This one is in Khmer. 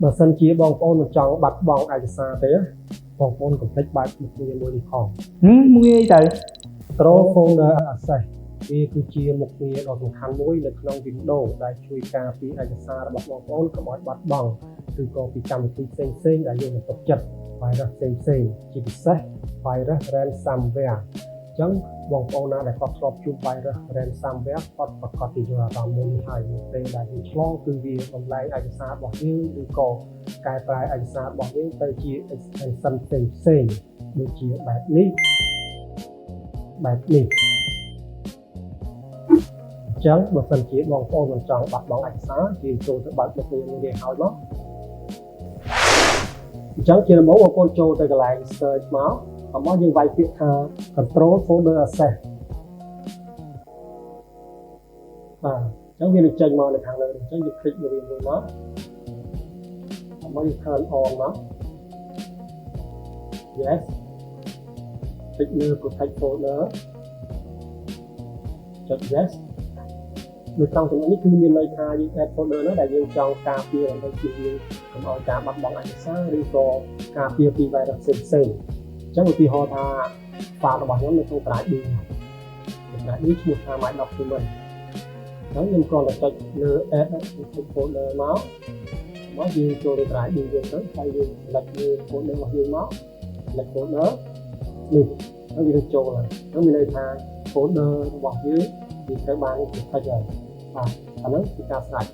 បើសិនជាបងប្អូនមិនចង់បាត់បង់ឯកសារទេបងប្អូនកុំភ្លេចបែបមុខងារមួយនេះផងមួយអីទៅ Control Folder Access វាគឺជាមុខងារដ៏សំខាន់មួយនៅក្នុង Windows ដែលជួយការពារឯកសាររបស់បងប្អូនកុំឲ្យបាត់បង់ឬក៏ពីកម្មវិធីផ្សេងៗដែលយើងមិនទុកចិត្ត virus ផ្សេងៗជាពិសេស virus ransomware អញ្ចឹងបងប្អូនណាដែលគាត់ធ្លាប់ជួប virus ransomware គាត់ប្រកាសជាយល់អារម្មណ៍មួយនេះហើយពេលដែលវាឆ្លងគឺវាបំលែងឯកសាររបស់យើងឬក៏កែប្រែឯកសាររបស់យើងទៅជា extension ផ្សេងៗដូចជាបែបនេះអញ្ចឹងបើសិនជាបងប្អូនមិនចង់បាត់បង់ឯកសារយើងចូលទៅបើកមុខងារមួយនេះហើយមកអញ្ចឹងជាដំបូងបងប្អូនចូលទៅកន្លែង search មករបស់យើងវាយពាក្យថា Control Folder Access បាទអញ្ចឹងវានឹងចេញមកនៅខាងលើអញ្ចឹងយើងคลิกលើវាមួយមករបស់យើង turn on មក yes คลิกលើ Protect Folder ចុច yes នៅក្នុងចំណុចនេះគឺមានន័យថាយើង add folder នោះដែលយើងចង់ការពារដើម្បីជៀសវាងកុំឲ្យការបាត់បង់ឯកសារឬក៏ការពារពី virus ផ្សេងៗអញ្ចឹងឧទាហរណ៍ថា file របស់ខ្ញុំនៅក្នុង drive D ឈ្មោះថា my document អញ្ចឹងខ្ញុំគ្រាន់តែចុចលើ add folder មកយើងចូលទៅ drive D យើងទៅហើយយើង select លើ folder របស់យើងមក select folder នេះហើយវានឹងចូលហើយហ្នឹងមានន័យថា folder របស់យើងវាត្រូវបាន protect ហើយបាទអាហ្នឹងគឺការស្រេច